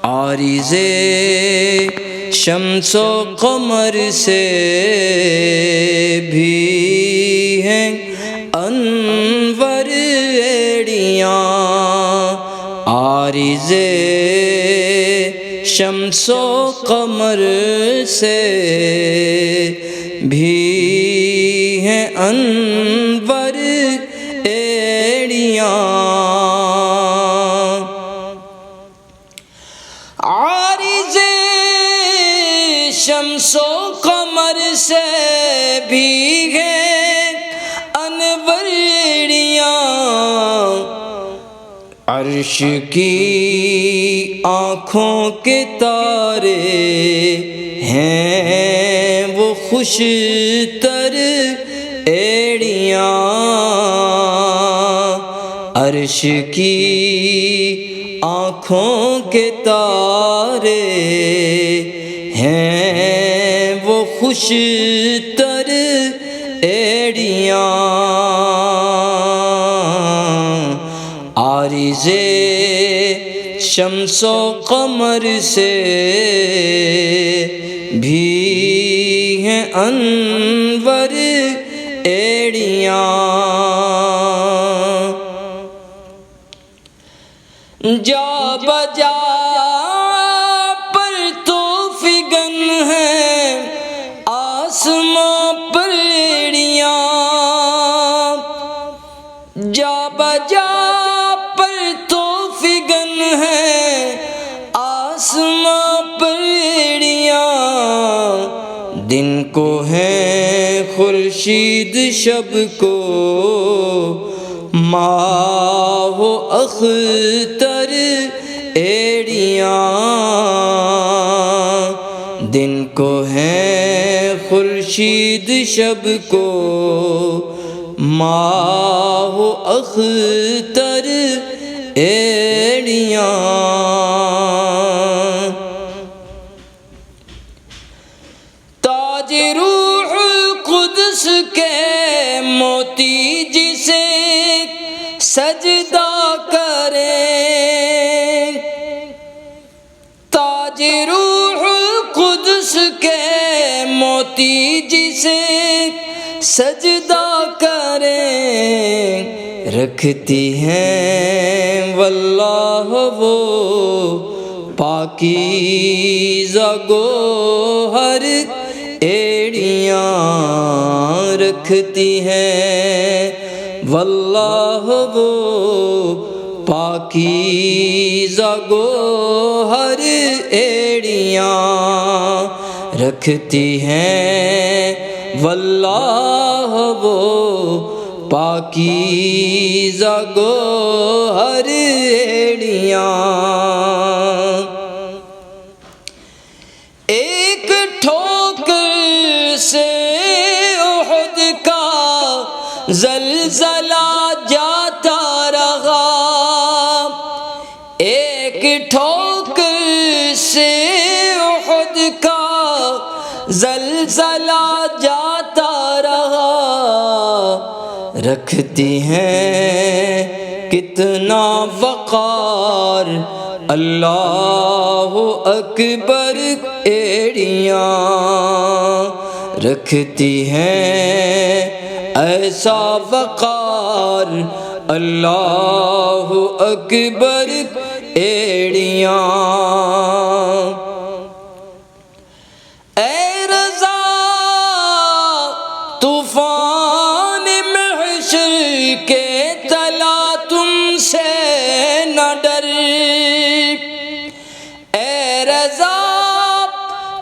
عارض شمس و قمر سے بھی ہیں انور ایڑیاں، عارض شمس و قمر سے بھی ہیں انور ایڑیاں، عارض شمس و قمر سے بھی ہیں انور ایڑیاں، عرش کی آنکھوں کے تارے ہیں وہ خوش تر ایڑیاں، عرش کی آنکھوں کے تارے ہیں وہ خوش تر ایڑیاں، عارض شمس و قمر سے بھی ہیں انور ایڑیاں، جا بجا پر تو فگن ہے آسماں پر ایڑیاں، جا بجا پر تو فگن ہے آسماں پر ایڑیاں، دن کو ہے خورشید شب کو ماہ و اختر ایڑیاں، دن کو ہے خورشید شب کو ماہ و اختر ایڑیاں، تاج روح القدس کے موتی جسے سجدہ کرے، تاج روح القدس کے موتی جسے سجدہ کرے، رکھتی ہیں واللہ وہ پاکیزہ گوہر ایڑیاں، رکھتی ہیں واللہ وہ پاکیزہ گوہر ایڑیاں، رکھتی ہیں واللہ وہ پاکیزہ گوہر ایڑیاں، ایک ٹھوکر سے احد کا زلزلہ جاتا رہا، ایک ٹھوکر سے احد کا زلزلہ جاتا رہا، رکھتی ہیں کتنا وقار اللہ اکبر ایڑیاں، رکھتی ہیں ایسا وقار اللہ اکبر ایڑیاں، اے رضا طوفان محشر کے تلا تم سے نہ ڈر، اے رضا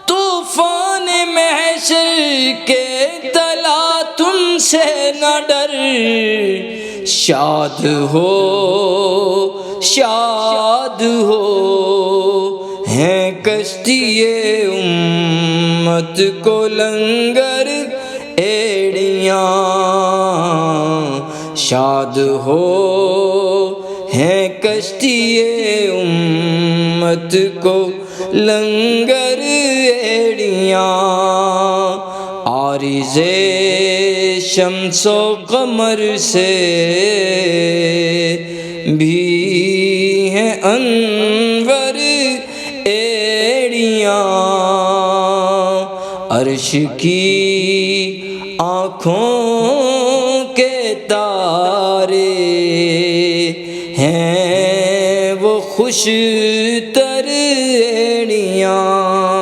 طوفان محشر کے تلا تم سے نہ ڈر، شاد ہو شاد ہو ہیں کشتی امت کو لنگر ایڑیاں، شاد ہو ہیں کشتی امت کو لنگر ایڑیاں، عارض شمس و قمر سے بھی ہیں انور ایڑیاں، عرش کی آنکھوں کے تارے ہیں وہ خوش تر ایڑیاں۔